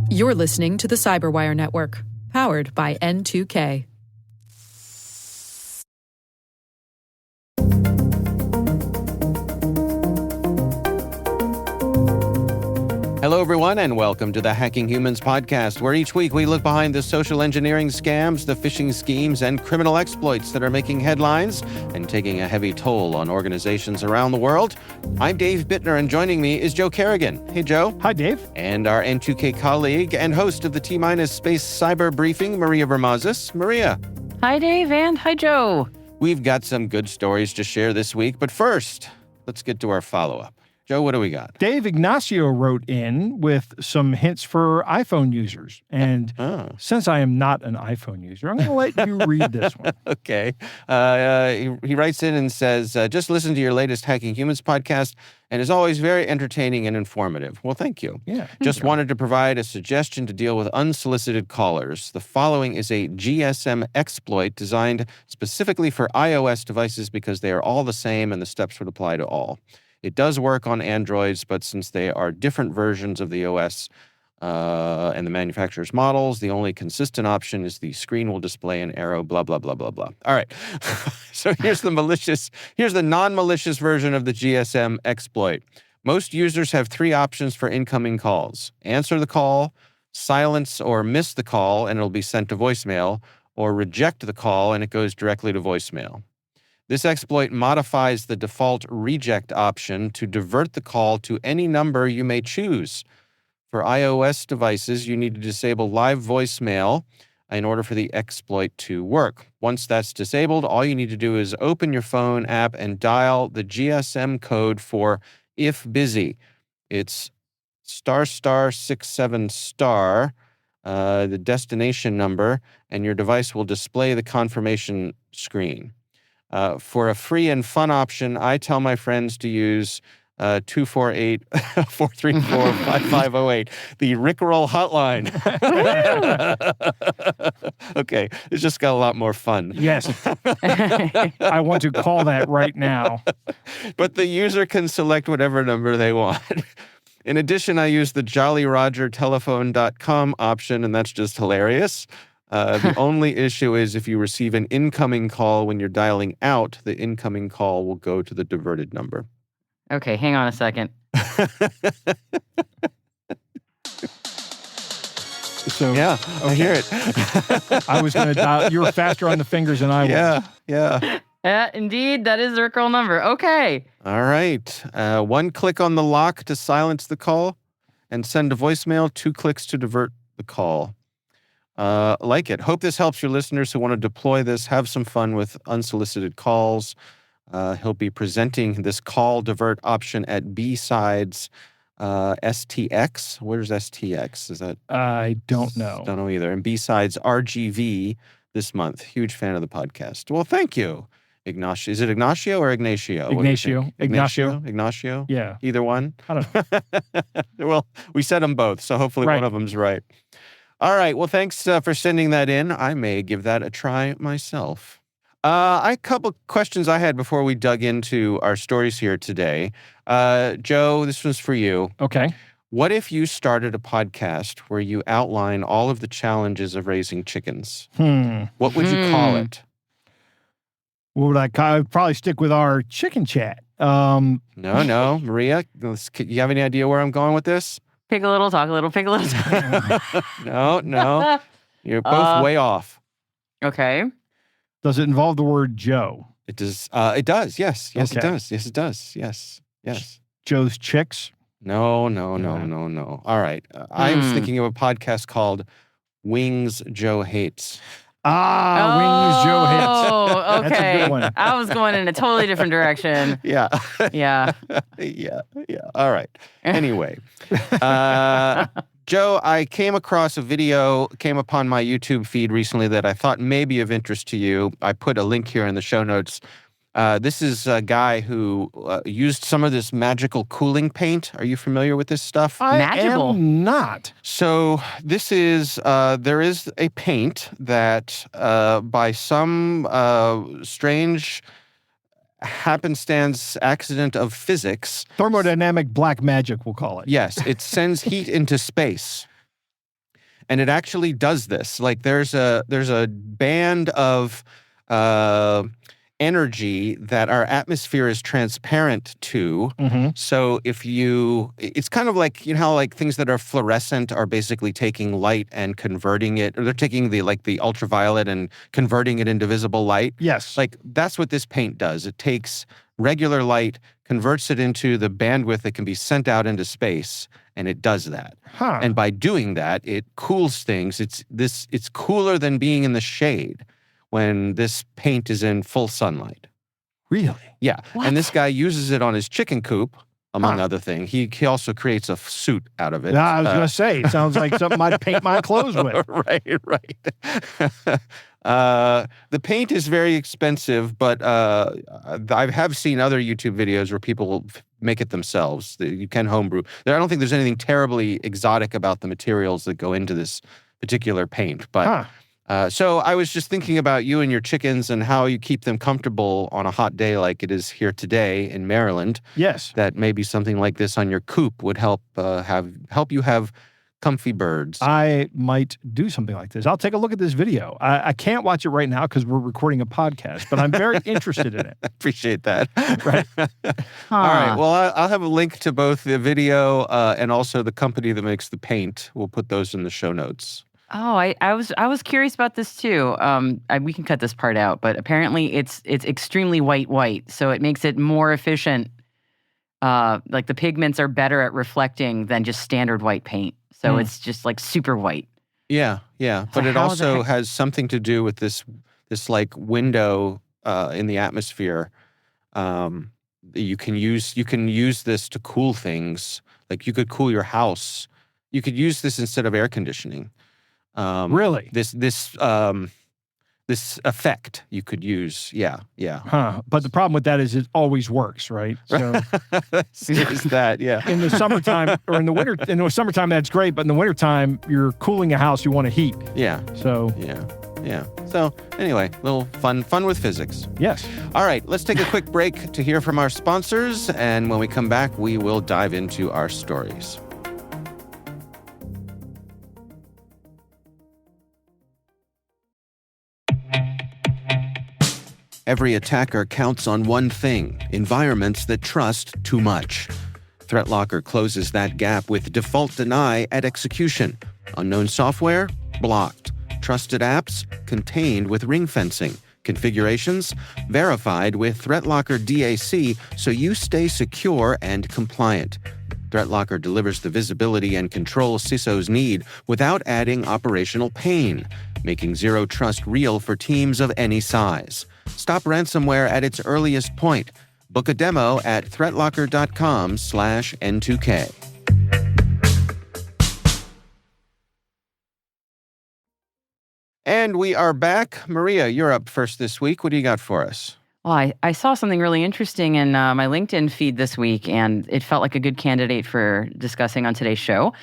You're listening to the Cyberwire Network, powered by N2K. Hello, everyone, and welcome to the Hacking Humans podcast, where each week we look behind the social engineering scams, the phishing schemes, and criminal exploits that are making headlines and taking a heavy toll on organizations around the world. I'm Dave Bittner, and joining me is Joe Kerrigan. Hey, Joe. Hi, Dave. And our N2K colleague and host of the T-Minus Space Cyber Briefing, Maria Vermazis. Maria. Hi, Dave, and hi, Joe. We've got some good stories to share this week, but first, let's get to our follow-up. Joe, what do we got? Dave Ignacio wrote in with some hints for iPhone users. And since I am not an iPhone user, I'm going to let you read this one. Okay. He writes in and says, just listen to your latest Hacking Humans podcast, and is always very entertaining and informative. Well, thank you. Yeah. Just wanted to provide a suggestion to deal with unsolicited callers. The following is a GSM exploit designed specifically for iOS devices because they are all the same and the steps would apply to all. It does work on Androids, but since they are different versions of the OS and the manufacturer's models, the only consistent option is the screen will display an arrow, blah, blah, blah, blah, blah. All right. So here's the non-malicious version of the GSM exploit. Most users have three options for incoming calls. Answer the call, silence or miss the call, and it'll be sent to voicemail, or reject the call, and it goes directly to voicemail. This exploit modifies the default reject option to divert the call to any number you may choose. For iOS devices, you need to disable live voicemail in order for the exploit to work. Once that's disabled, all you need to do is open your phone app and dial the GSM code for if busy. It's **67**, the destination number, and your device will display the confirmation screen. For a free and fun option, I tell my friends to use 248-434-5508, the Rickroll hotline. Okay, it's just got a lot more fun. Yes. I want to call that right now. But the user can select whatever number they want. In addition, I use the JollyRogerTelephone.com option, and that's just hilarious. The only issue is if you receive an incoming call when you're dialing out, the incoming call will go to the diverted number. Okay, hang on a second. So Yeah, okay. I hear it. I was going to dial. You were faster on the fingers than I was. Yeah. Indeed, that is the Rickroll number. Okay. All right. One click on the lock to silence the call and send a voicemail. 2 clicks to divert the call. Like it. Hope this helps your listeners who want to deploy this. Have some fun with unsolicited calls. He'll be presenting this call divert option at B-Sides STX. Where's STX? Is that? I don't know. Don't know either. And B-Sides RGV this month. Huge fan of the podcast. Well, thank you, Ignacio. Is it Ignacio or Ignacio? Ignacio. Yeah. Either one? I don't know. Well, we said them both, so hopefully one of them's right. All right. Well, thanks for sending that in. I may give that a try myself. A couple questions I had before we dug into our stories here today. Joe, this one's for you. Okay. What if you started a podcast where you outline all of the challenges of raising chickens? What would you call it? What would I call it? I'd probably stick with our chicken chat. No. Maria, you have any idea where I'm going with this? Pick a little, talk a little, pick a little, talk. No. You're both way off. Okay. Does it involve the word Joe? It does. It does. Yes. Yes, Okay. it does. Yes, it does. Yes. Joe's Chicks? No. All right. I was thinking of a podcast called Wings Joe Hates. Wings Joe Hits. Oh, okay. That's a good one. I was going in a totally different direction. Yeah. Yeah. Yeah. All right. Anyway, Joe, I came upon my YouTube feed recently that I thought may be of interest to you. I put a link here in the show notes. This is a guy who used some of this magical cooling paint. Are you familiar with this stuff? Magical? I am not. So this is, there is a paint that by some strange happenstance accident of physics. Thermodynamic black magic, we'll call it. Yes, it sends heat into space. And it actually does this. Like there's a band of energy that our atmosphere is transparent to. Mm-hmm. So it's kind of like, you know how like things that are fluorescent are basically taking light and converting it, or they're taking the ultraviolet and converting it into visible light. Yes. Like that's what this paint does. It takes regular light, converts it into the bandwidth that can be sent out into space, and it does that. Huh. And by doing that, it cools things. It's cooler than being in the shade when this paint is in full sunlight. Really? Yeah. What? And this guy uses it on his chicken coop, among other things. He also creates a suit out of it. I was going to say, it sounds like something I'd paint my clothes with. Right. The paint is very expensive, but I have seen other YouTube videos where people make it themselves. You can homebrew. I don't think there's anything terribly exotic about the materials that go into this particular paint. But so I was just thinking about you and your chickens and how you keep them comfortable on a hot day like it is here today in Maryland. Yes. That maybe something like this on your coop would help you have comfy birds. I might do something like this. I'll take a look at this video. I can't watch it right now because we're recording a podcast, but I'm very interested in it. I appreciate that. Right. All right. Well, I'll have a link to both the video and also the company that makes the paint. We'll put those in the show notes. Oh, I was curious about this too. We can cut this part out, but apparently it's extremely white, so it makes it more efficient. Like the pigments are better at reflecting than just standard white paint. So it's just like super white. Yeah. But it also has something to do with this like window in the atmosphere. You can use this to cool things. Like you could cool your house. You could use this instead of air conditioning. Really? This effect you could use. Yeah. Huh. But the problem with that is it always works, right? So Is that, yeah. in the summertime or in the summertime, that's great. But in the wintertime, you're cooling a house, you want to heat. Yeah. So Yeah. So anyway, little fun with physics. yes. All right, let's take a quick break to hear from our sponsors. And when we come back, we will dive into our stories. Every attacker counts on one thing: environments that trust too much. ThreatLocker closes that gap with Default Deny at execution. Unknown software? Blocked. Trusted apps? Contained with ring fencing. Configurations? Verified with ThreatLocker DAC so you stay secure and compliant. ThreatLocker delivers the visibility and control CISOs need without adding operational pain, making zero trust real for teams of any size. Stop ransomware at its earliest point. Book a demo at threatlocker.com/N2K. And we are back. Maria, you're up first this week. What do you got for us? Well, I saw something really interesting in my LinkedIn feed this week, and it felt like a good candidate for discussing on today's show.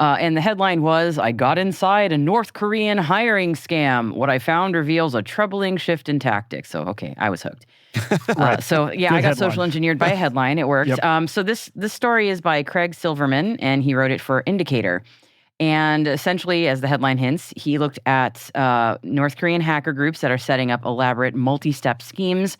And the headline was, "I got inside a North Korean hiring scam. What I found reveals a troubling shift in tactics." So, okay, I was hooked. Right. So, yeah, Good I got headline. social engineered by a headline. It worked. Yep. So this story is by Craig Silverman, and he wrote it for Indicator. And essentially, as the headline hints, he looked at North Korean hacker groups that are setting up elaborate multi-step schemes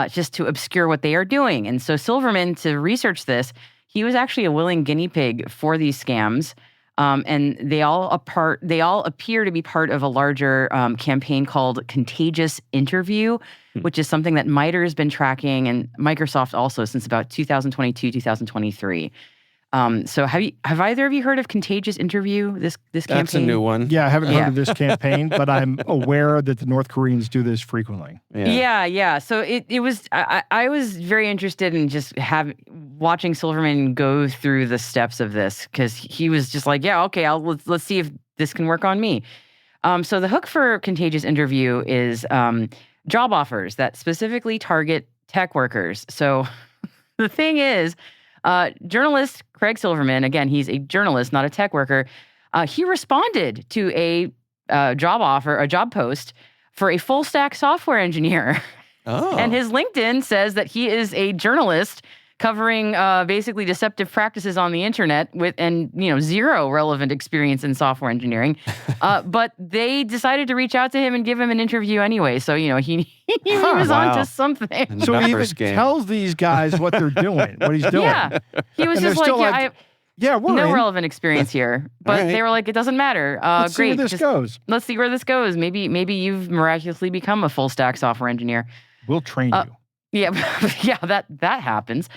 just to obscure what they are doing. And so Silverman, to research this, he was actually a willing guinea pig for these scams. And they all appear to be part of a larger campaign called Contagious Interview, which is something that MITRE has been tracking, and Microsoft also, since about 2022, 2023. So have either of you heard of Contagious Interview, this campaign? That's a new one. Yeah, I haven't heard of this campaign, but I'm aware that the North Koreans do this frequently. Yeah. So it was. I was very interested in just watching Silverman go through the steps of this, because he was just like, yeah, okay, let's see if this can work on me. So the hook for Contagious Interview is job offers that specifically target tech workers. So the thing is, journalist Craig Silverman, again, he's a journalist, not a tech worker. He responded to a job post for a full stack software engineer. Oh. And his LinkedIn says that he is a journalist covering basically deceptive practices on the internet with zero relevant experience in software engineering. But they decided to reach out to him and give him an interview anyway. So, he was onto something. So he even Numbers game. tells these guys what they're doing, what he's doing. Yeah. He was And just they're still I have we're no in. relevant experience here. But All right. they were like, it doesn't matter. Let's Great. see where this goes. Let's see where this goes. Maybe you've miraculously become a full stack software engineer. We'll train you. Yeah, yeah, that happens.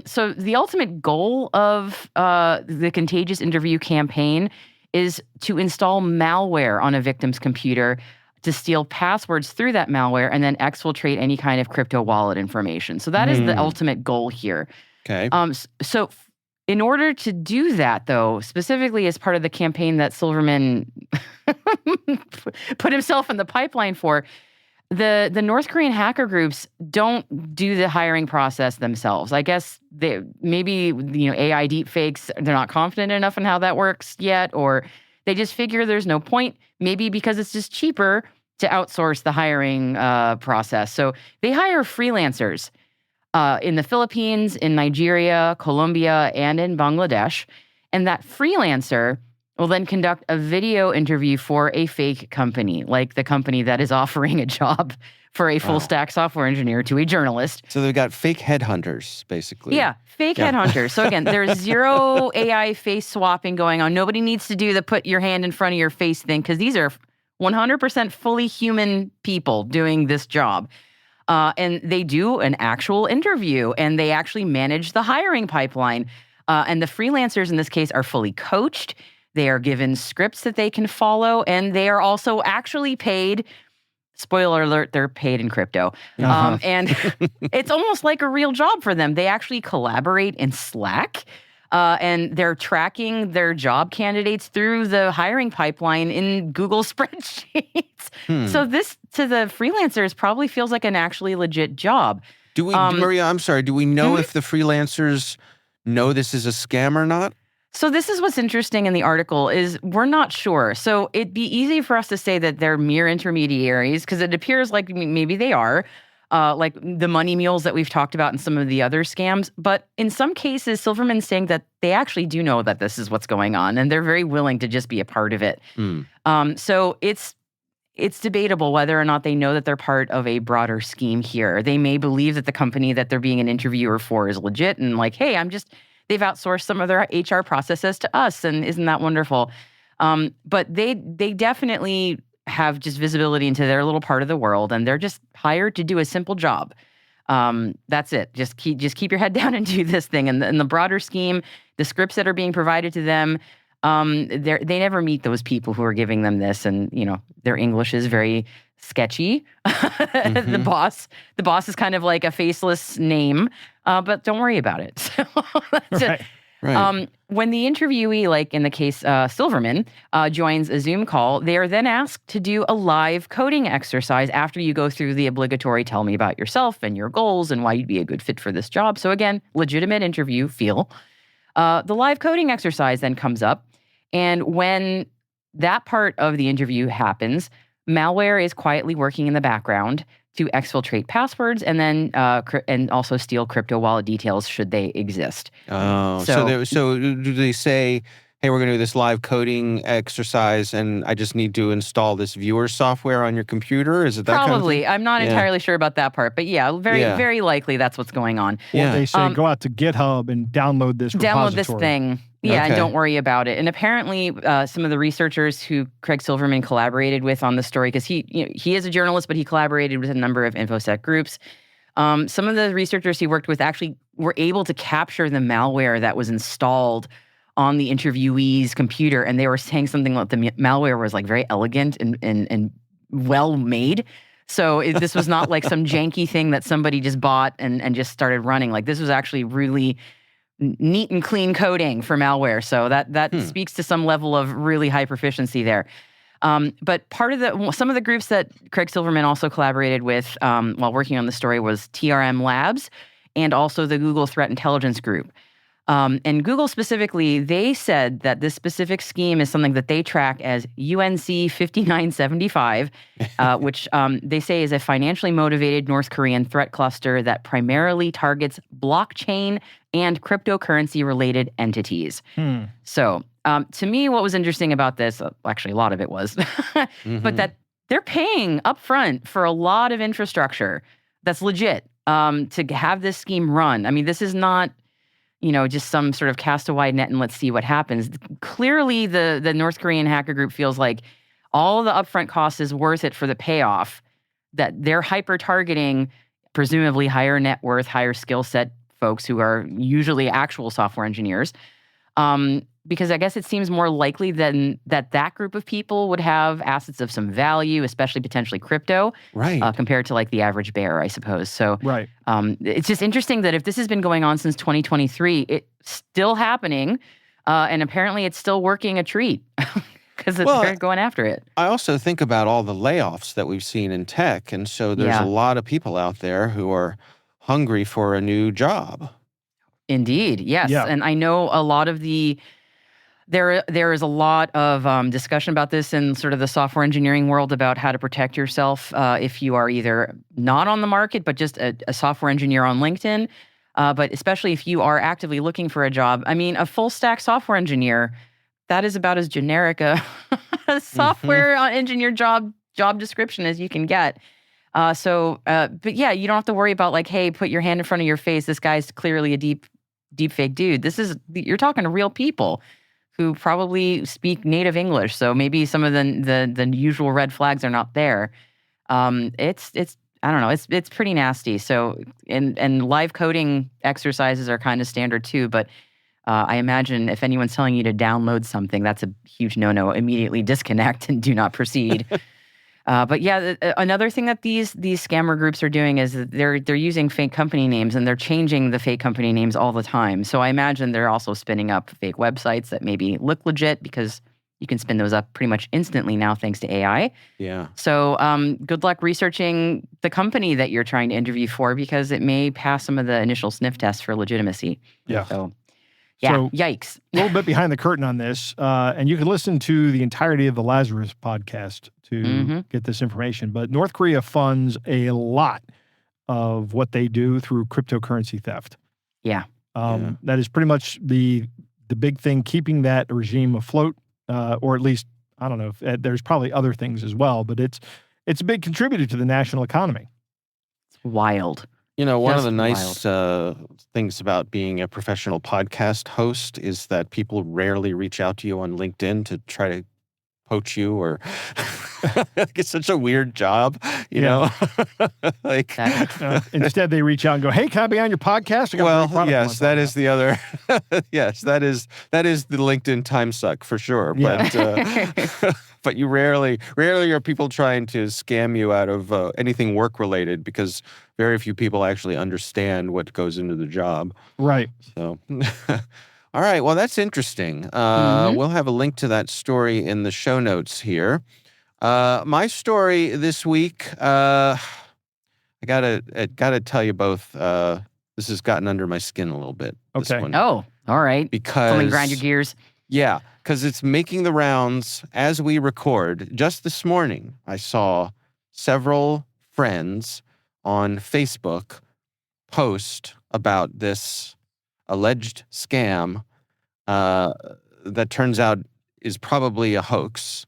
So the ultimate goal of the Contagious Interview campaign is to install malware on a victim's computer to steal passwords through that malware and then exfiltrate any kind of crypto wallet information. So that is the ultimate goal here. Okay. So in order to do that, though, specifically as part of the campaign that Silverman put himself in the pipeline for, the North Korean hacker groups don't do the hiring process themselves. I guess maybe AI deepfakes, they're not confident enough in how that works yet, or they just figure there's no point, maybe because it's just cheaper to outsource the hiring process. So they hire freelancers in the Philippines, in Nigeria, Colombia, and in Bangladesh. And that freelancer will then conduct a video interview for a fake company, like the company that is offering a job for a full stack software engineer to a journalist. So they've got fake headhunters, basically. Yeah, fake headhunters. So again, there's zero AI face swapping going on. Nobody needs to do the put your hand in front of your face thing, because these are 100% fully human people doing this job. And they do an actual interview, and they actually manage the hiring pipeline. And the freelancers in this case are fully coached. They are given scripts that they can follow, and they are also actually paid. Spoiler alert, they're paid in crypto. And it's almost like a real job for them. They actually collaborate in Slack, and they're tracking their job candidates through the hiring pipeline in Google spreadsheets. So this, to the freelancers, probably feels like an actually legit job. Do we, Maria, I'm sorry, do we know if the freelancers know this is a scam or not? So this is what's interesting in the article is we're not sure. So it'd be easy for us to say that they're mere intermediaries, because it appears like maybe they are, like the money mules that we've talked about in some of the other scams. But in some cases, Silverman's saying that they actually do know that this is what's going on, and they're very willing to just be a part of it. So it's debatable whether or not they know that they're part of a broader scheme here. They may believe that the company that they're being an interviewer for is legit and like, hey, they've outsourced some of their HR processes to us, and isn't that wonderful? But they definitely have just visibility into their little part of the world, and they're just hired to do a simple job. That's it. Just keep your head down and do this thing. And in the broader scheme, the scripts that are being provided to them, they never meet those people who are giving them this, and their English is very sketchy. The boss is kind of like a faceless name, but don't worry about it. So that's it. Right. When the interviewee, like in the case Silverman, joins a Zoom call, they are then asked to do a live coding exercise after you go through the obligatory tell me about yourself and your goals and why you'd be a good fit for this job. So again, legitimate interview feel. The live coding exercise then comes up, and when that part of the interview happens, malware is quietly working in the background to exfiltrate passwords and then and also steal crypto wallet details should they exist. Oh, so do they say, hey, we're going to do this live coding exercise and I just need to install this viewer software on your computer? Is it that Probably. kind of thing? I'm not entirely sure about that part, but very likely that's what's going on. Or they say, go out to GitHub and download this repository. Download this thing. Yeah, and don't worry about it. And apparently, some of the researchers who Craig Silverman collaborated with on the story, because he is a journalist, but he collaborated with a number of InfoSec groups. Some of the researchers he worked with actually were able to capture the malware that was installed on the interviewee's computer, and they were saying something like the malware was like very elegant and well made. So this was not like some janky thing that somebody just bought and just started running. Like this was actually really neat and clean coding for malware. So that speaks to some level of really high proficiency there. But some of the groups that Craig Silverman also collaborated with while working on the story was TRM Labs and also the Google Threat Intelligence Group. And Google specifically, they said that this specific scheme is something that they track as UNC 5975, which they say is a financially motivated North Korean threat cluster that primarily targets blockchain and cryptocurrency-related entities. So to me, what was interesting about this, actually a lot of it was, but that they're paying upfront for a lot of infrastructure that's legit to have this scheme run. I mean, this is not, just some sort of cast a wide net and let's see what happens. Clearly, the North Korean hacker group feels like all the upfront cost is worth it for the payoff, that they're hyper-targeting presumably higher net worth, higher skill set folks who are usually actual software engineers. Because I guess it seems more likely than that group of people would have assets of some value, especially potentially crypto, Right. Compared to like the average bear, I suppose. So Right. It's just interesting that if this has been going on since 2023, it's still happening, and apparently it's still working a treat because they're going after it. I also think about all the layoffs that we've seen in tech, and so there's Yeah. a lot of people out there who are hungry for a new job. Indeed, yes. Yeah. And I know a lot of there is a lot of discussion about this in sort of the software engineering world about how to protect yourself if you are either not on the market, but just a software engineer on LinkedIn. But especially if you are actively looking for a job. I mean, a full stack software engineer, that is about as generic a software engineer job description as you can get. But yeah, you don't have to worry about like, hey, put your hand in front of your face. This guy's clearly a deep fake dude. You're talking to real people who probably speak native English. So maybe some of the usual red flags are not there. It's I don't know. It's pretty nasty. So and live coding exercises are kind of standard too. But I imagine if anyone's telling you to download something, that's a huge no-no. Immediately disconnect and do not proceed. But yeah, another thing that these scammer groups are doing is that they're using fake company names and they're changing the fake company names all the time. So I imagine they're also spinning up fake websites that maybe look legit because you can spin those up pretty much instantly now thanks to AI. Yeah. So good luck researching the company that you're trying to interview for because it may pass some of the initial sniff tests for legitimacy. Yeah. So yeah, So, yikes. A little bit behind the curtain on this, and you can listen to the entirety of the Lazarus podcast to get this information. But North Korea funds a lot of what they do through cryptocurrency theft. Yeah. That is pretty much the big thing keeping that regime afloat, or at least, I don't know, if, there's probably other things as well, but it's a big contributor to the national economy. It's wild. One of Just the nice things about being a professional podcast host is that people rarely reach out to you on LinkedIn to try to poach you or it's such a weird job, you know? Like instead they reach out and go, "Hey, can I be on your podcast?" I got a great product yes, that is the other yes, that is the LinkedIn time suck for sure. Yeah. But but you rarely are people trying to scam you out of anything work related because very few people actually understand what goes into the job. Right. So all right, well, that's interesting. We'll have a link to that story in the show notes here. My story this week, I gotta tell you both. This has gotten under my skin a little bit. This Okay. one. Oh, all right. Because Something grind your gears. Yeah, because it's making the rounds as we record. Just this morning, I saw several friends on Facebook post about this alleged scam that turns out is probably a hoax,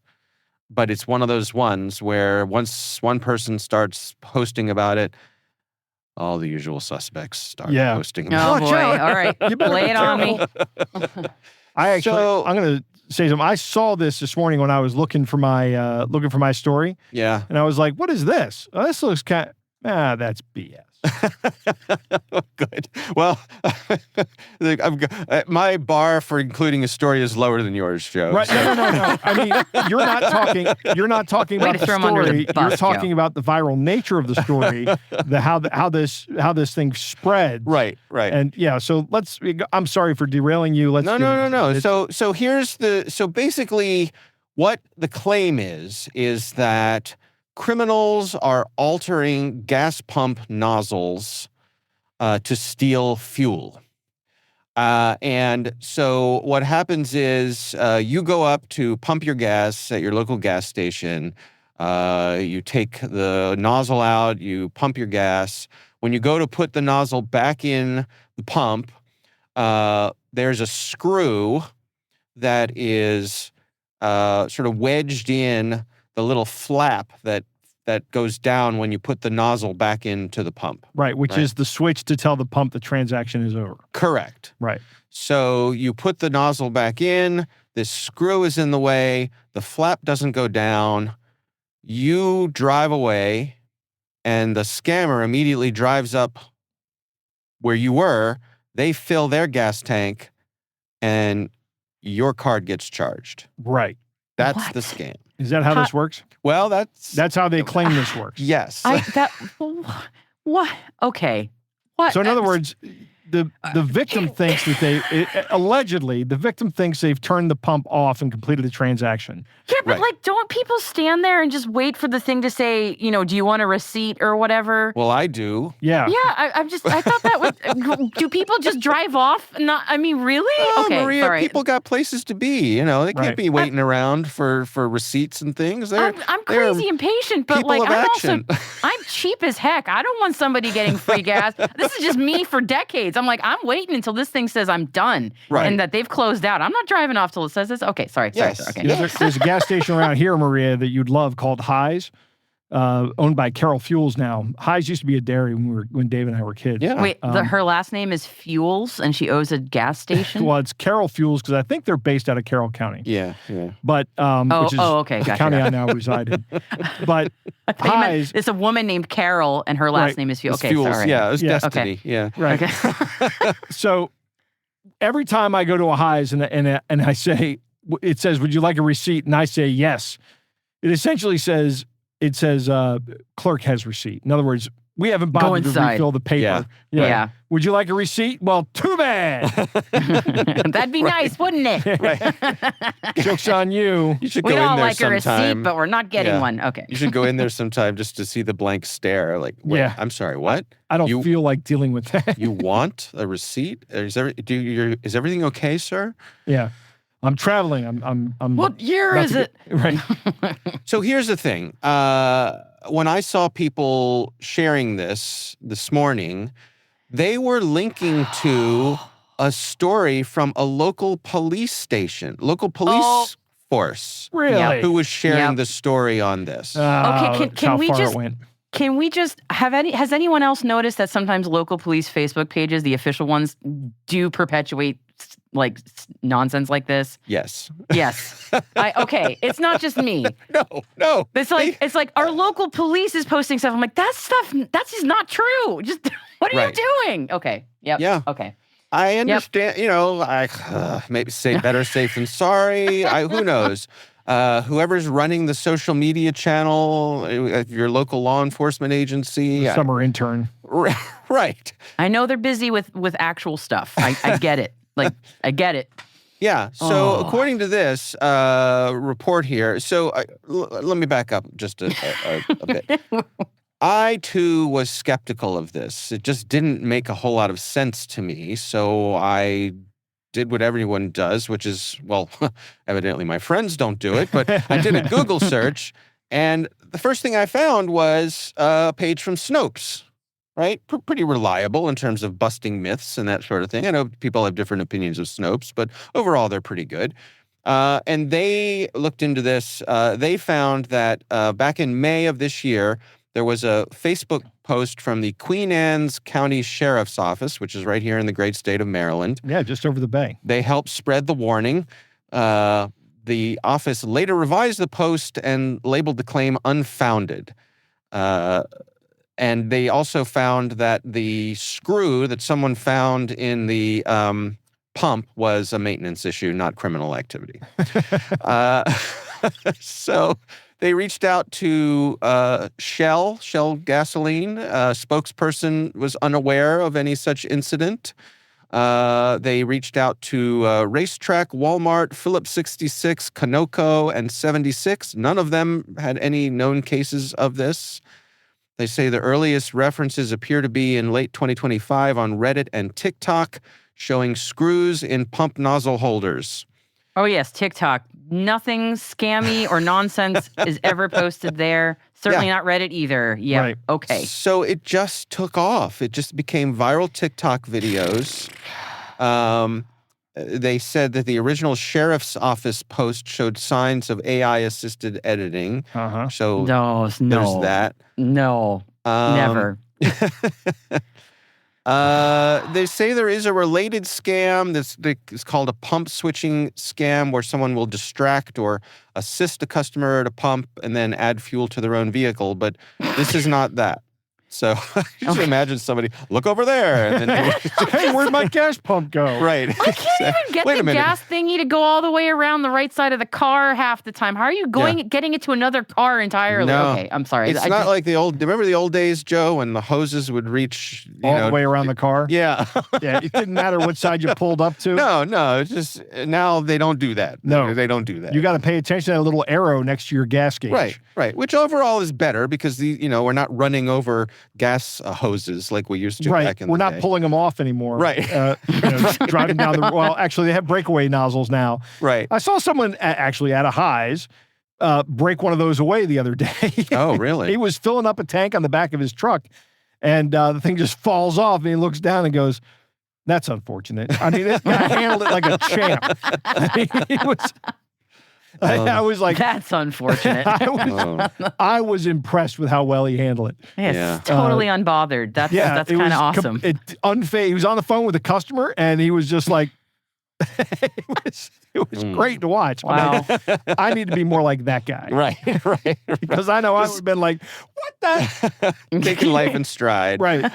but it's one of those ones where once one person starts posting about it, all the usual suspects start posting about Oh Watch boy! out. All right, You better lay be it on me. I'm going to say something. I saw this morning when I was looking for my story, Yeah. and I was like, "What is this? Oh, this looks that's BS." Good. Well, my bar for including a story is lower than yours, Joe. Right? No. I mean, you're not talking Way about to the throw 'em under the story. bus, You're talking Joe. about the viral nature of the story, how this thing spread. Right. And yeah, so I'm sorry for derailing you. No. So basically what the claim is that criminals are altering gas pump nozzles to steal fuel. And so what happens is you go up to pump your gas at your local gas station. You take the nozzle out, you pump your gas. When you go to put the nozzle back in the pump, there's a screw that is sort of wedged in the little flap that goes down when you put the nozzle back into the pump. Right, which is the switch to tell the pump the transaction is over. Correct. Right. So you put the nozzle back in, this screw is in the way, the flap doesn't go down, you drive away, and the scammer immediately drives up where you were, they fill their gas tank, and your card gets charged. Right. That's What? the scam. Is that how this works? Well, That's how they claim this works. yes. What? Okay. What? So in other words, the victim thinks that allegedly the victim thinks they've turned the pump off and completed the transaction. Yeah, but Right. like, don't people stand there and just wait for the thing to say, do you want a receipt or whatever? Well, I do. Yeah. Yeah, I thought that was. Do people just drive off? Really? Oh, Okay, Maria, sorry. people got places to be. They can't Right. be waiting around for receipts and things. They're I'm crazy impatient, but people like of action. I'm cheap as heck. I don't want somebody getting free gas. This is just me for decades. I'm like, I'm waiting until this thing says I'm done Right. and that they've closed out. I'm not driving off till it says this. Okay, sorry. Yes. Okay. There's a gas station around here, Maria, that you'd love called Highs, owned by Carroll Fuels now. Highs used to be a dairy when Dave and I were kids. Yeah. Wait, her last name is Fuels and she owes a gas station? Well, it's Carroll Fuels because I think they're based out of Carroll County. Yeah. But which is okay, the gotcha. county I now reside in. But I thought you meant Highs, it's a woman named Carol and her last Right. name is Fuels. It's Okay, fuels. sorry. Yeah, it was Yeah. destiny. Yeah. right? Okay. So every time I go to a Highs and I say, it says, "Would you like a receipt?" and I say yes, it essentially says, clerk has receipt. In other words, we haven't bothered to inside. refill the paper. Yeah. Would you like a receipt? Well, too bad. That'd be nice, wouldn't it? Joke's on you. You should We'd go all in there like a sometime. receipt, but we're not getting Yeah. one. Okay. You should go in there sometime just to see the blank stare. Like, wait, Yeah. I'm sorry, what? I don't You- feel like dealing with that. You want a receipt? Is everything okay, sir? Yeah. I'm traveling. I'm What year about is to it? get- right. So here's the thing. When I saw people sharing this morning, they were linking to a story from a local police station, local police force, Really? who was sharing Yep. the story on this. Okay, that's can how we far just- it went. Can we just has anyone else noticed that sometimes local police Facebook pages, the official ones, do perpetuate like nonsense like this? Yes. Yes. Okay, it's not just me. No. It's like our local police is posting stuff. I'm like, that's just not true. Just what are Right. you doing? Okay. Yep. Yeah. Okay. I understand, maybe say better safe than sorry. Who knows? Whoever's running the social media channel, your local law enforcement agency. Summer intern. Right. I know they're busy with actual stuff. I get it. Like, I get it. Yeah. So according to this report here, let me back up just a bit. I, too, was skeptical of this. It just didn't make a whole lot of sense to me. So I did what everyone does, which is, well, evidently my friends don't do it, but I did a Google search, and the first thing I found was a page from Snopes, right? Pretty reliable in terms of busting myths and that sort of thing. I know people have different opinions of Snopes, but overall they're pretty good. And they looked into this. They found that back in May of this year, there was a Facebook post from the Queen Anne's County Sheriff's Office, which is right here in the great state of Maryland. Yeah, just over the bay. They helped spread the warning. The office later revised the post and labeled the claim unfounded. And they also found that the screw that someone found in the pump was a maintenance issue, not criminal activity. So they reached out to Shell Gasoline. Spokesperson was unaware of any such incident. They reached out to Racetrack, Walmart, Phillips 66, Conoco, and 76. None of them had any known cases of this. They say the earliest references appear to be in late 2025 on Reddit and TikTok, showing screws in pump nozzle holders. Oh, yes, TikTok. Nothing scammy or nonsense is ever posted there. Certainly not Reddit either. Yeah. Right. Okay. So it just took off. It just became viral TikTok videos. They said that the original sheriff's office post showed signs of AI-assisted editing. Uh-huh. So No. there's that. No. Never. They say there is a related scam that's called a pump switching scam, where someone will distract or assist a customer to pump and then add fuel to their own vehicle. But this is not that. So just imagine somebody, look over there. And then Hey, where'd my gas pump go? right. I can't even get the gas thingy to go all the way around the right side of the car half the time. How are you getting it to another car entirely? No. Okay, I'm sorry. It's not like remember the old days, Joe, when the hoses would reach All the way around the car? Yeah. Yeah, it didn't matter what side you pulled up to. No. It's just now they don't do that. No. They don't do that. You got to pay attention to that little arrow next to your gas gauge. Right. Which overall is better because we're not running over gas hoses like we used to back in the day. We're not pulling them off anymore. Right. Driving down the. Well, actually, they have breakaway nozzles now. Right. I saw someone actually at a Highs break one of those away the other day. Oh, really? He was filling up a tank on the back of his truck, and the thing just falls off, and he looks down and goes, "That's unfortunate." I mean, this guy handled it like a champ. I mean, he was. I was like, that's unfortunate. I was impressed with how well he handled it. Yes, Yeah. totally unbothered. That's kind of awesome. He was on the phone with a customer, and he was just like, it was great to watch. Wow. I mean, I need to be more like that guy. Right. Because I know I would have been like, what the? Taking life in stride. Right.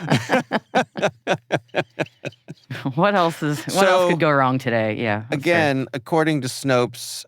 What else could go wrong today? Yeah. Again, according to Snopes,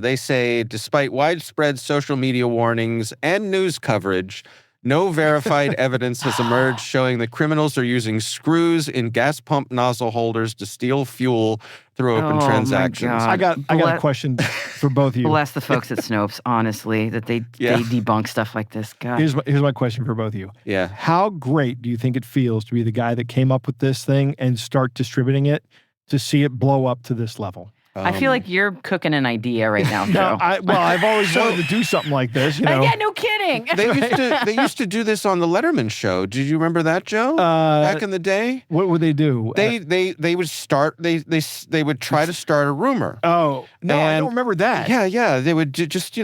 they say despite widespread social media warnings and news coverage, no verified evidence has emerged showing that criminals are using screws in gas pump nozzle holders to steal fuel through open transactions. I got a question for both of you. Bless the folks at Snopes, honestly, that they debunk stuff like this. God. Here's my question for both of you. Yeah. How great do you think it feels to be the guy that came up with this thing and start distributing it to see it blow up to this level? I feel like you're cooking an idea right now, Joe. I've always wanted to do something like this. Yeah, no kidding. They used to do this on the Letterman show. Did you remember that, Joe? Back in the day, what would they do? They would start. They would try to start a rumor. Oh no, I don't remember that. Yeah. They would just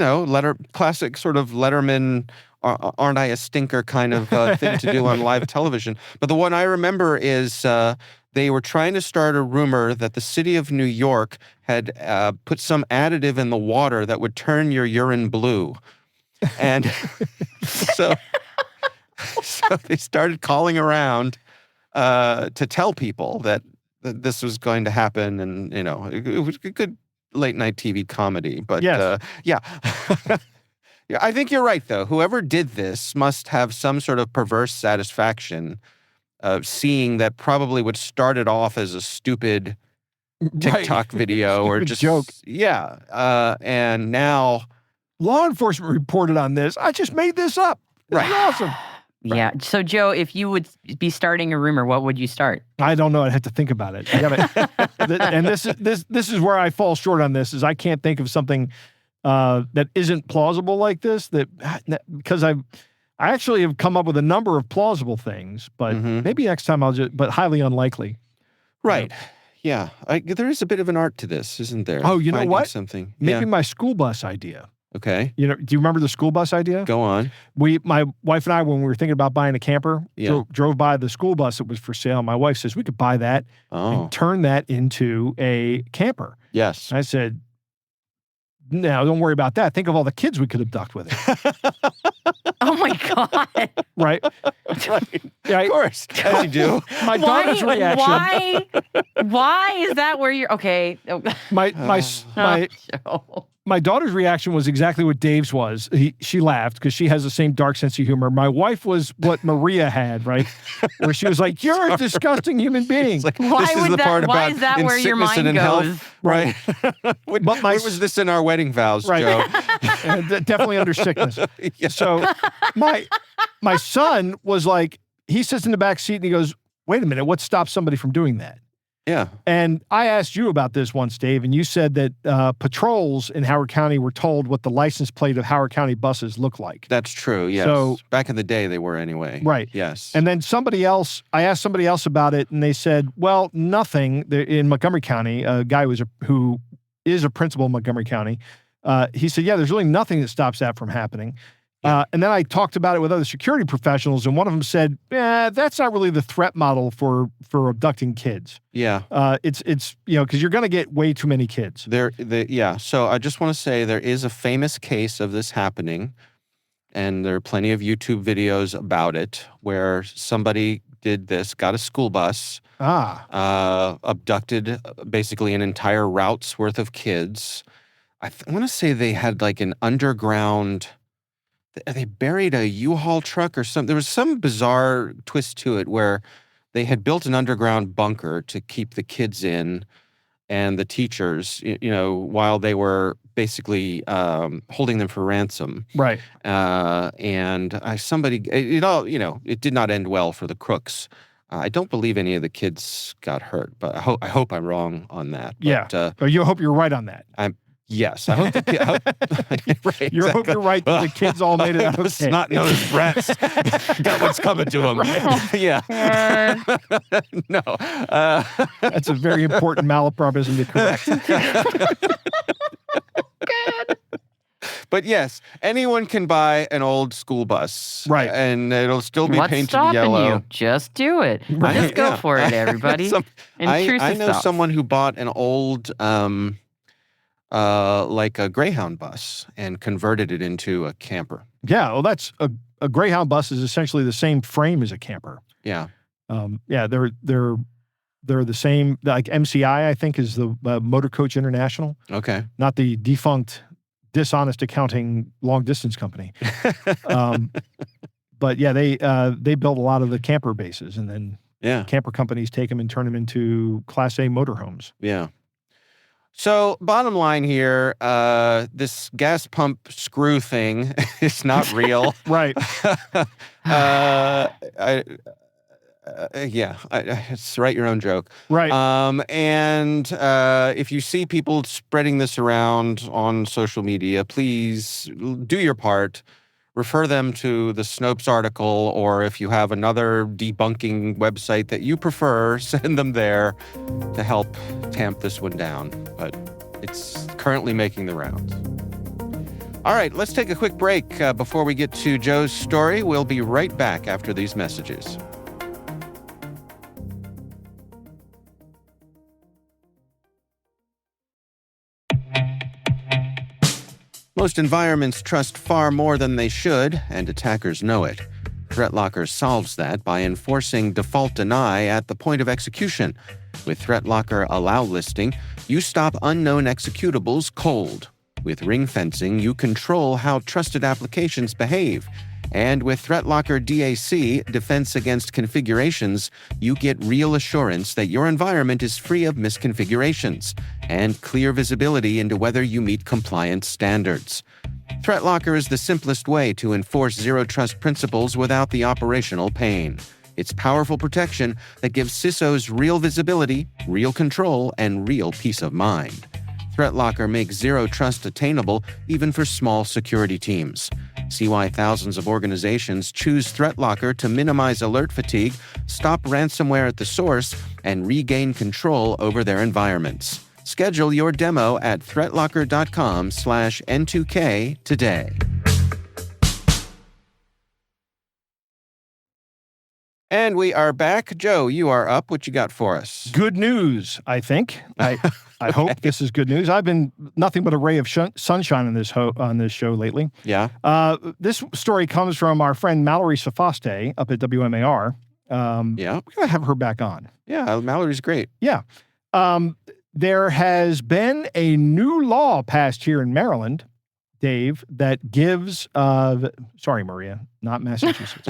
classic sort of Letterman. Aren't I a stinker kind of thing to do on live television. But the one I remember is they were trying to start a rumor that the city of New York had put some additive in the water that would turn your urine blue. And so they started calling around to tell people that this was going to happen. And, it was a good late night TV comedy. But yes. Yeah, I think you're right, though. Whoever did this must have some sort of perverse satisfaction seeing that probably what started off as a stupid TikTok video or just joke. Yeah. And now law enforcement reported on this. I just made this up. Right. Awesome. Yeah. So, Joe, if you would be starting a rumor, what would you start? I don't know. I'd have to think about it. And this is where I fall short on this. Is I can't think of something that isn't plausible like this. Because I actually have come up with a number of plausible things, but maybe next time but highly unlikely. Right. Yeah. There is a bit of an art to this, isn't there? Oh, you know Finding what? Something. Maybe my school bus idea. Okay. Do you remember the school bus idea? Go on. My wife and I, when we were thinking about buying a camper, Yeah. drove by the school bus that was for sale. My wife says, we could buy that and turn that into a camper. Yes. I said, no, don't worry about that. Think of all the kids we could abduct with it. Oh, my God. Right? Right. Yeah, Of course. As you do. My daughter's reaction. Why is that where you're... Okay. My daughter's reaction was exactly what Dave's was. She laughed because she has the same dark sense of humor. My wife was what Maria had, right? Where she was like, "You're a disgusting human being." Like, Why this is would the that- part why about is that in where your sickness and mind in health. goes? Right. But Where was this in our wedding vows, Right. Joe? Definitely under sickness. Yeah. So my son was like, he sits in the back seat and he goes, "Wait a minute, what stops somebody from doing that?" Yeah. And I asked you about this once, Dave, and you said that patrols in Howard County were told what the license plate of Howard County buses look like. That's true, yes. So- back in the day, they were anyway. Right. Yes. And then I asked somebody else about it, and they said, well, nothing. In Montgomery County, a guy who is a principal in Montgomery County, he said, yeah, there's really nothing that stops that from happening. And then I talked about it with other security professionals, and one of them said, that's not really the threat model for abducting kids. Yeah. It's because you're going to get way too many kids. So I just want to say there is a famous case of this happening, and there are plenty of YouTube videos about it where somebody did this, got a school bus, abducted basically an entire route's worth of kids. I want to say they had like an underground... They buried a U-Haul truck or something. There was some bizarre twist to it where they had built an underground bunker to keep the kids in and the teachers, while they were basically holding them for ransom. Right. And it did not end well for the crooks. I don't believe any of the kids got hurt, but I hope I'm wrong on that. But, you hope you're right on that. Yes, I hope the kids. Right, You hope you're right that the kids all made it out It's okay. not nosed brats got what's coming to them. Yeah. No. That's a very important malapropism to correct. But yes, anyone can buy an old school bus. Right. And it'll still be What's painted stopping yellow. you? Just do it. Just go for it, everybody. Intrusive I know stuff. someone who bought an old like a Greyhound bus and converted it into a camper. Yeah, well, that's a Greyhound bus is essentially the same frame as a camper. Yeah. They're the same. Like MCI, I think, is the Motor Coach International, Okay. not the defunct, dishonest accounting long distance company. But yeah, they built a lot of the camper bases, and then Yeah. camper companies take them and turn them into Class A motorhomes. Yeah. So bottom line here, this gas pump screw thing is not real. Right. It's write your own joke. Right. And if you see people spreading this around on social media, please do your part. Refer them to the Snopes article, or if you have another debunking website that you prefer, send them there to help tamp this one down. But it's currently making the rounds. All right, let's take a quick break before we get to Joe's story. We'll be right back after these messages. Most environments trust far more than they should, and attackers know it. ThreatLocker solves that by enforcing default deny at the point of execution. With ThreatLocker Allow listing, you stop unknown executables cold. With ring fencing, you control how trusted applications behave. And with ThreatLocker DAC, Defense Against Configurations, you get real assurance that your environment is free of misconfigurations and clear visibility into whether you meet compliance standards. ThreatLocker is the simplest way to enforce zero-trust principles without the operational pain. It's powerful protection that gives CISOs real visibility, real control, and real peace of mind. ThreatLocker makes zero trust attainable even for small security teams. See why thousands of organizations choose ThreatLocker to minimize alert fatigue, stop ransomware at the source, and regain control over their environments. Schedule your demo at threatlocker.com/N2K today. And we are back. Joe, you are up. What you got for us? Good news, I think. I hope this is good news. I've been nothing but a ray of sunshine on this show lately. Yeah. This story comes from our friend Mallory Sofaste up at WMAR. Yeah. We're going to have her back on. Yeah, Mallory's great. Yeah. There has been a new law passed here in Maryland, Dave, that gives, sorry, Maria, not Massachusetts,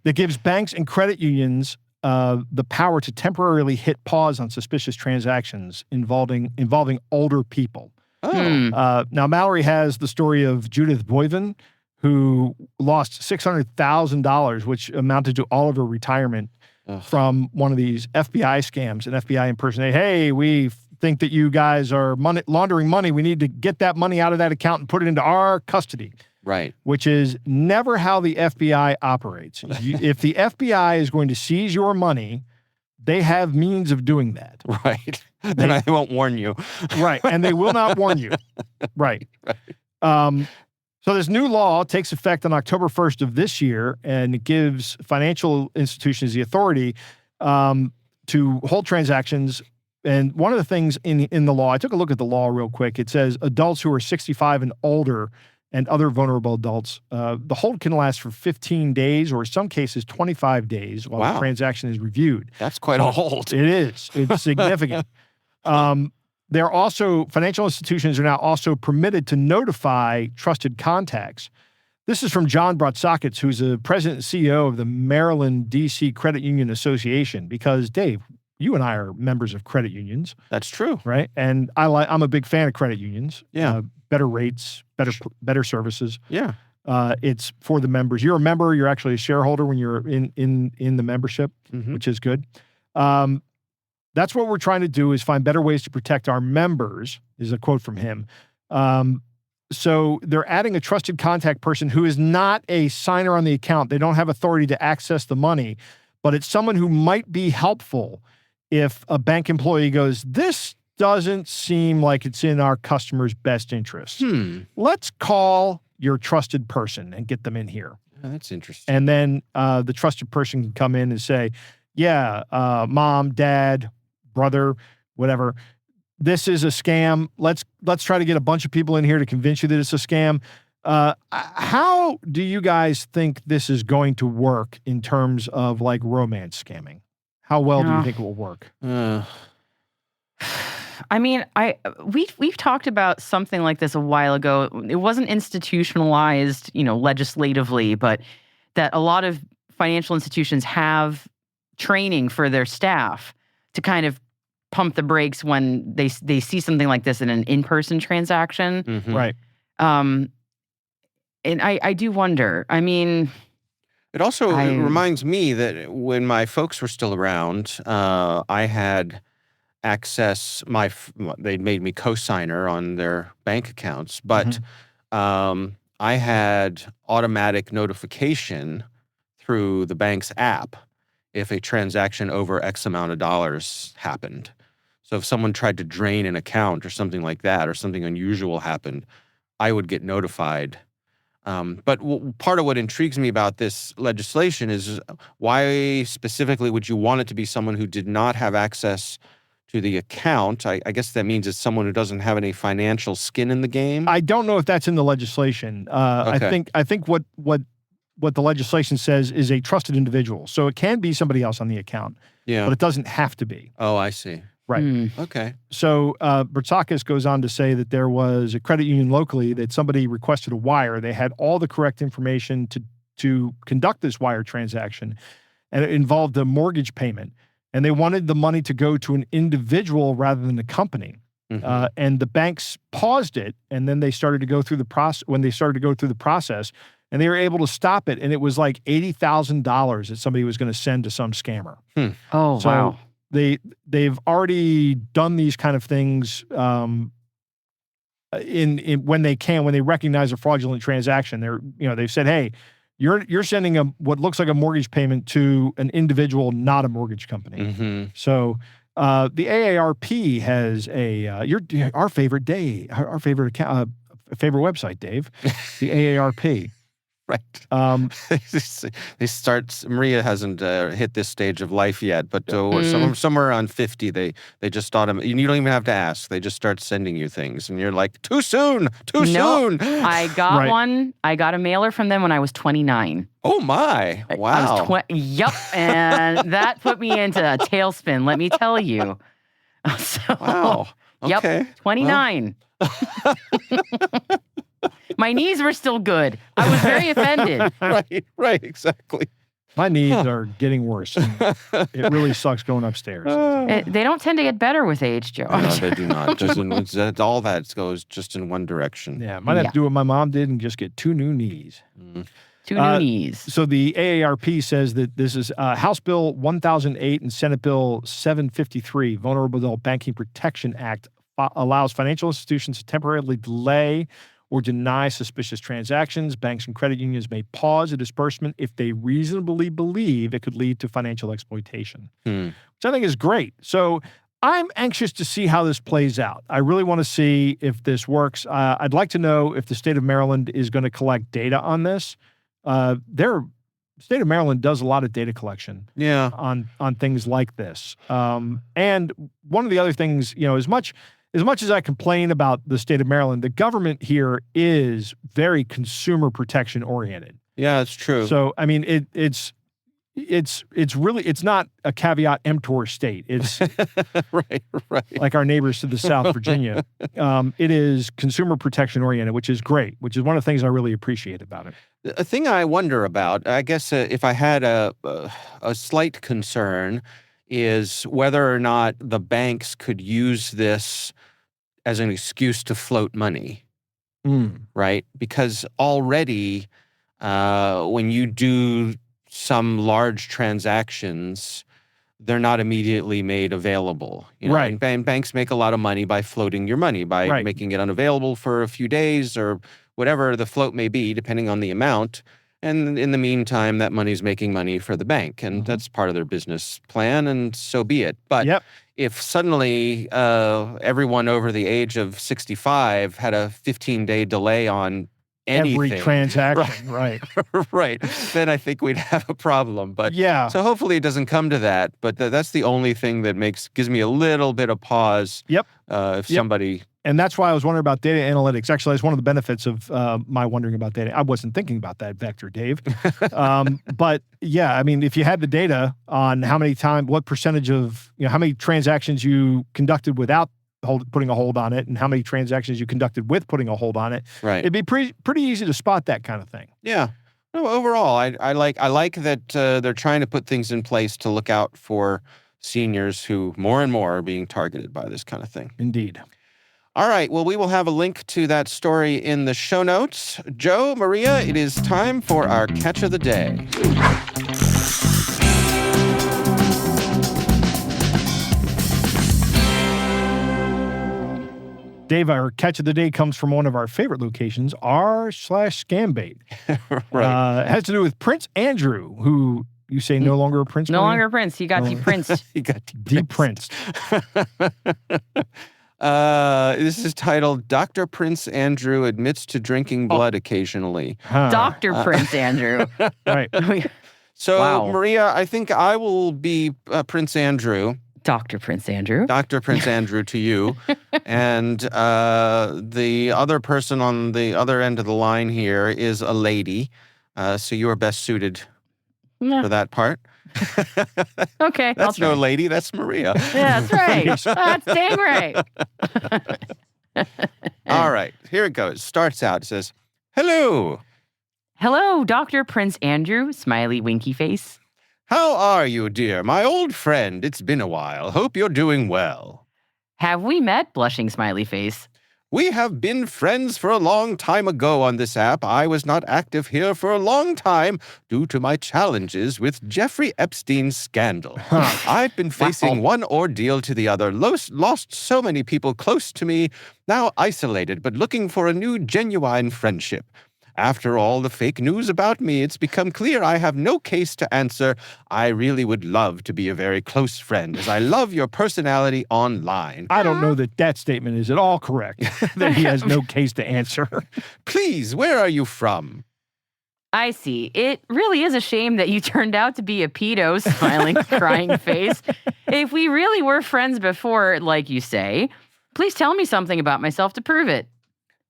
that gives banks and credit unions the power to temporarily hit pause on suspicious transactions involving older people. Oh. Now, Mallory has the story of Judith Boyven, who lost $600,000, which amounted to all of her retirement from one of these FBI scams, an FBI impersonate. Hey, we think that you guys are laundering money. We need to get that money out of that account and put it into our custody. Right. Which is never how the FBI operates. If the FBI is going to seize your money, they have means of doing that. Right. Then I won't warn you. Right. And they will not warn you. Right. So this new law takes effect on October 1st of this year, and it gives financial institutions the authority to hold transactions. And one of the things in the law, I took a look at the law real quick. It says adults who are 65 and older and other vulnerable adults, the hold can last for 15 days or in some cases 25 days while the transaction is reviewed. That's quite a hold. It is. It's significant. They're also, financial institutions are now also permitted to notify trusted contacts. This is from John Brodsakis, who's the president and CEO of the Maryland, D.C. Credit Union Association, because, Dave, you and I are members of credit unions. That's true. Right? And I'm a big fan of credit unions. Yeah. Better rates, better services. Yeah. It's for the members. You're a member. You're actually a shareholder when you're in the membership, which is good. That's what we're trying to do, is find better ways to protect our members, is a quote from him. So they're adding a trusted contact person who is not a signer on the account. They don't have authority to access the money, but it's someone who might be helpful if a bank employee goes, this doesn't seem like it's in our customer's best interest. Let's call your trusted person and get them in here. Oh, that's interesting. And then the trusted person can come in and say, yeah, mom, dad, brother, whatever, this is a scam. Let's try to get a bunch of people in here to convince you that it's a scam. How do you guys think this is going to work in terms of like romance scamming? How well do you think it will work? I mean, we've talked about something like this a while ago. It wasn't institutionalized, legislatively, but that a lot of financial institutions have training for their staff to kind of pump the brakes when they see something like this in an in-person transaction. Right. And I do wonder. I mean, it also reminds me that when my folks were still around, I had access. They made me co-signer on their bank accounts, but I had automatic notification through the bank's app if a transaction over X amount of dollars happened. So if someone tried to drain an account or something like that, or something unusual happened, I would get notified. But part of what intrigues me about this legislation is why specifically would you want it to be someone who did not have access to the account? I guess that means it's someone who doesn't have any financial skin in the game. I don't know if that's in the legislation. Okay. I think what the legislation says is a trusted individual. So it can be somebody else on the account, but it doesn't have to be. Oh, I see. Right. Okay. So Brodsakis goes on to say that there was a credit union locally that somebody requested a wire. They had all the correct information to conduct this wire transaction, and it involved a mortgage payment. And they wanted the money to go to an individual rather than a company. And the banks paused it, and then they started to go through the process. When they started to go through the process, and they were able to stop it, and it was like $80,000 that somebody was going to send to some scammer. Oh, so wow. They've already done these kind of things when they recognize a fraudulent transaction. They've said, hey, you're sending what looks like a mortgage payment to an individual, not a mortgage company. So the AARP has our favorite favorite website, Dave, the AARP. Right. Maria hasn't hit this stage of life yet, but somewhere around 50, they just you don't even have to ask. They just start sending you things, and you're like, too soon. I got one. I got a mailer from them when I was 29. Oh my! Wow. I was yep, and that put me into a tailspin. Let me tell you. Wow. Okay. Yep. 29. Well. My knees were still good. I was very offended. Right, exactly. My knees are getting worse. It really sucks going upstairs. They don't tend to get better with age, Joe. No, they do not. All that goes just in one direction. Yeah, might have to do what my mom did and just get 2 new knees. Two noonies. So the AARP says that this is House Bill 1008 and Senate Bill 753, Vulnerable Adult Banking Protection Act, allows financial institutions to temporarily delay or deny suspicious transactions. Banks and credit unions may pause a disbursement if they reasonably believe it could lead to financial exploitation, which I think is great. So I'm anxious to see how this plays out. I really want to see if this works. I'd like to know if the state of Maryland is going to collect data on this. Their state of Maryland does a lot of data collection on things like this. And one of the other things, as much as I complain about the state of Maryland, the government here is very consumer protection oriented. Yeah, it's true. So, I mean, it's really, it's not a caveat emptor state. It's right. like our neighbors to the south, Virginia. It is consumer protection oriented, which is great, which is one of the things I really appreciate about it. A thing I wonder about, I guess if I had a slight concern, is whether or not the banks could use this as an excuse to float money, right? Because already when you do some large transactions, they're not immediately made available. Right. And banks make a lot of money by floating your money, by making it unavailable for a few days or whatever the float may be, depending on the amount. And in the meantime, that money's making money for the bank, and that's part of their business plan, and so be it. But if suddenly everyone over the age of 65 had a 15-day delay on anything, every transaction, right. Right, then I think we'd have a problem. But so hopefully it doesn't come to that. But that's the only thing that gives me a little bit of pause. If somebody. And that's why I was wondering about data analytics. Actually, it's one of the benefits of my wondering about data. I wasn't thinking about that vector, Dave. But yeah, I mean, if you had the data on what percentage of, how many transactions you conducted without putting a hold on it and how many transactions you conducted with putting a hold on it, it'd be pretty easy to spot that kind of thing. Yeah. No, overall, I like that they're trying to put things in place to look out for seniors who more and more are being targeted by this kind of thing. Indeed. All right. Well, we will have a link to that story in the show notes. Joe, Maria, it is time for our catch of the day. Dave, our catch of the day comes from one of our favorite locations, r/Scambait. Right. It has to do with Prince Andrew, who you say no longer a prince? No longer a prince. He got deprinced. He got deprinced. This is titled Dr. Prince Andrew Admits to Drinking Blood Occasionally. Dr. Prince Andrew. Right. So, Maria, I think I will be Prince Andrew. Dr. Prince Andrew. Dr. Prince Andrew to you. And the other person on the other end of the line here is a lady. So you are best suited for that part. Okay. That's no lady. That's Maria. Yeah, that's right. That's dang right. All right. Here it goes. Starts out. It says, hello. Hello, Dr. Prince Andrew. Smiley winky face. How are you, dear? My old friend. It's been a while. Hope you're doing well. Have we met? Blushing smiley face. We have been friends for a long time ago on this app. I was not active here for a long time due to my challenges with Jeffrey Epstein's scandal. I've been facing one ordeal to the other, lost so many people close to me, now isolated, but looking for a new genuine friendship. After all the fake news about me, it's become clear I have no case to answer. I really would love to be a very close friend, as I love your personality online. I don't know that statement is at all correct, that he has no case to answer. Please, where are you from? I see. It really is a shame that you turned out to be a pedo, smiling, crying face. If we really were friends before, like you say, please tell me something about myself to prove it.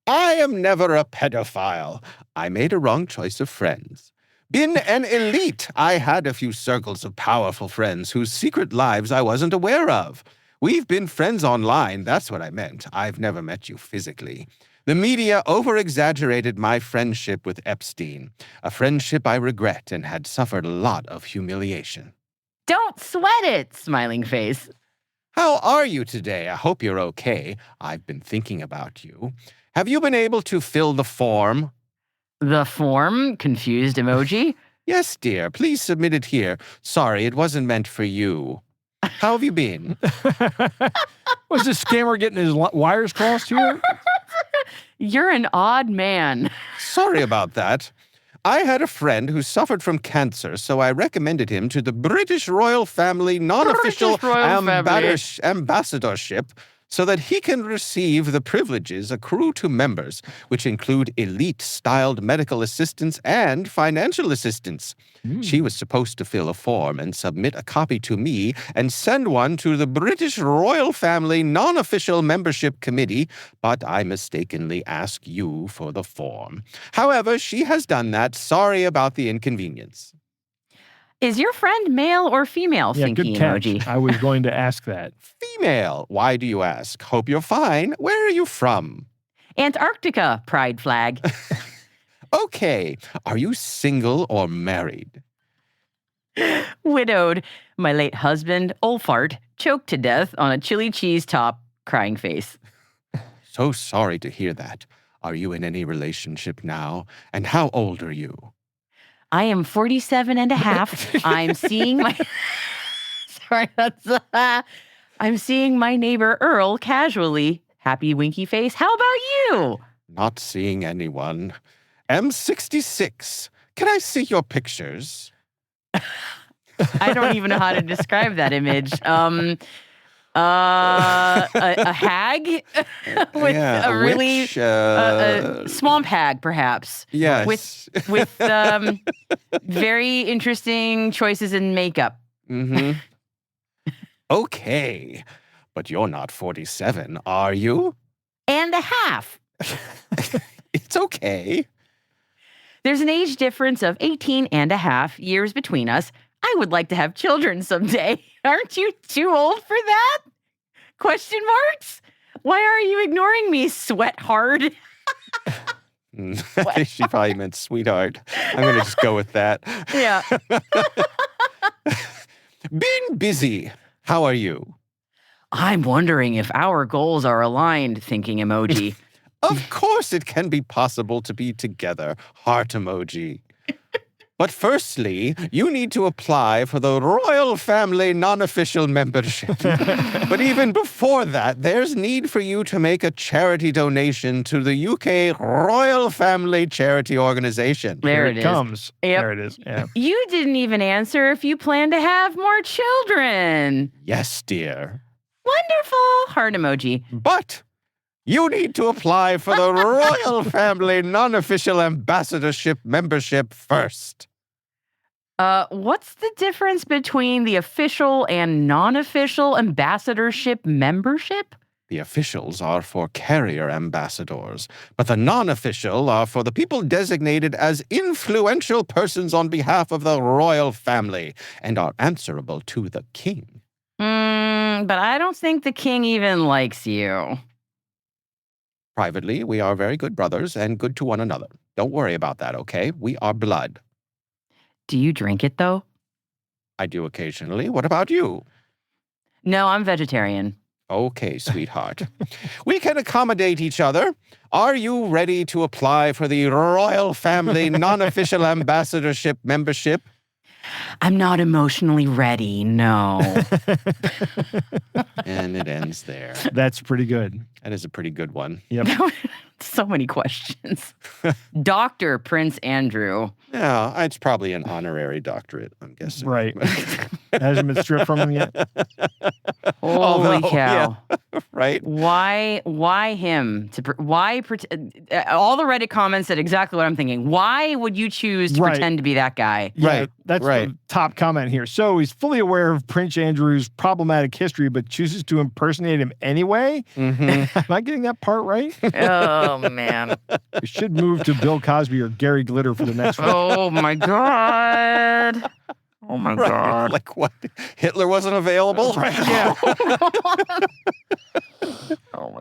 I am never a pedophile. I made a wrong choice of friends. Been an elite. I had a few circles of powerful friends whose secret lives I wasn't aware of. We've been friends online, that's what I meant. I've never met you physically. The media over-exaggerated my friendship with Epstein, a friendship I regret and had suffered a lot of humiliation. Don't sweat it, smiling face. How are you today? I hope you're okay. I've been thinking about you. Have you been able to fill the form? The form? Confused emoji. Yes, dear. Please submit it here. Sorry, it wasn't meant for you. How have you been? Was this scammer getting his wires crossed here? You're an odd man. Sorry about that. I had a friend who suffered from cancer, so I recommended him to the British royal family non-official British royal family. ambassadorship so that he can receive the privileges accrue to members, which include elite-styled medical assistance and financial assistance. She was supposed to fill a form and submit a copy to me and send one to the British Royal Family Non-Official Membership Committee, but I mistakenly asked you for the form. However, she has done that. Sorry about the inconvenience. Is your friend male or female? Yeah, Thinking good catch. emoji. I was going to ask that. Female. Why do you ask? Hope you're fine. Where are you from? Antarctica, pride flag. Okay. Are you single or married? Widowed. My late husband, Olfart, choked to death on a chili cheese top, crying face. So sorry to hear that. Are you in any relationship now? And how old are you? I am 47 and a half. I'm seeing my... Sorry, that's... I'm seeing my neighbor Earl casually. Happy winky face. How about you? Not seeing anyone. I'm 66. Can I see your pictures? I don't even know how to describe that image. A hag with Yeah, a really witch, a swamp hag, perhaps. yes. With very interesting choices in makeup. Mm-hmm. Okay. But you're not 47, are you? And a half. It's okay. There's an age difference of 18 and a half years between us. I would like to have children someday. Aren't you too old for that? Question marks? Why are you ignoring me, sweat hard? I think she probably meant sweetheart. I'm going to just go with that. Yeah. Been busy. How are you? I'm wondering if our goals are aligned, thinking emoji. Of course it can be possible to be together. Heart emoji. But firstly, you need to apply for the Royal Family Non-Official Membership. But even before that, there's need for you to make a charity donation to the UK Royal Family Charity Organization. There Here it is. comes. Yep. There it is. Yeah. You didn't even answer if you plan to have more children. Yes, dear. Wonderful. Heart emoji. But you need to apply for the Royal Family Non-Official Ambassadorship Membership first. What's the difference between the official and non-official ambassadorship membership? The officials are for carrier ambassadors, but the non-official are for the people designated as influential persons on behalf of the royal family and are answerable to the king. But I don't think the king even likes you. Privately, we are very good brothers and good to one another. Don't worry about that, okay? We are blood. Do you drink it, though? I do occasionally. What about you? No, I'm vegetarian. Okay, sweetheart. We can accommodate each other. Are you ready to apply for the Royal Family Non-Official Ambassadorship Membership? I'm not emotionally ready, no. And it ends there. That's pretty good. That is a pretty good one. Yep. So many questions. Dr. Prince Andrew. Yeah, it's probably an honorary doctorate, I'm guessing. Right. Hasn't been stripped from him yet. Holy Although, cow. yeah, right? Why him? All the Reddit comments said exactly what I'm thinking. Why would you choose to Right. pretend to be that guy? Yeah, Right, that's right. the top comment here. So he's fully aware of Prince Andrew's problematic history, but chooses to impersonate him anyway. Mm-hmm. Am I getting that part right? Oh, man. We should move to Bill Cosby or Gary Glitter for the next one. Oh, my God. Oh, my Right. God. Like what? Hitler wasn't available? Right, yeah. Oh, my.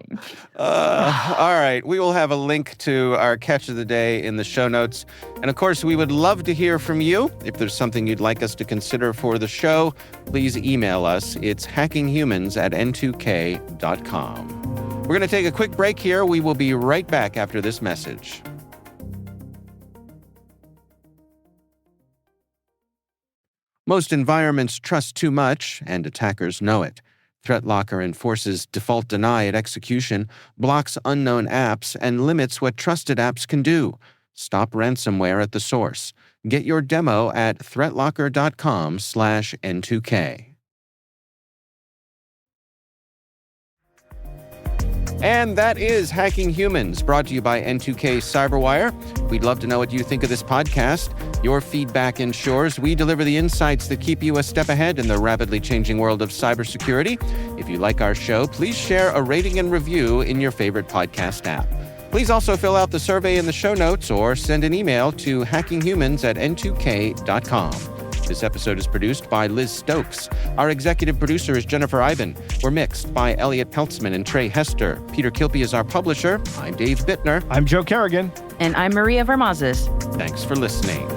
All right. We will have a link to our catch of the day in the show notes. And of course, we would love to hear from you. If there's something you'd like us to consider for the show, please email us. It's hackinghumans@n2k.com. We're going to take a quick break here. We will be right back after this message. Most environments trust too much, and attackers know it. ThreatLocker enforces default deny at execution, blocks unknown apps, and limits what trusted apps can do. Stop ransomware at the source. Get your demo at threatlocker.com/N2K. And that is Hacking Humans, brought to you by N2K Cyberwire. We'd love to know what you think of this podcast. Your feedback ensures we deliver the insights that keep you a step ahead in the rapidly changing world of cybersecurity. If you like our show, please share a rating and review in your favorite podcast app. Please also fill out the survey in the show notes or send an email to hackinghumans@n2k.com. This episode is produced by Liz Stokes. Our executive producer is Jennifer Iben. We're mixed by Elliot Peltzman and Trey Hester. Peter Kilpie is our publisher. I'm Dave Bittner. I'm Joe Kerrigan. And I'm Maria Vermazes. Thanks for listening.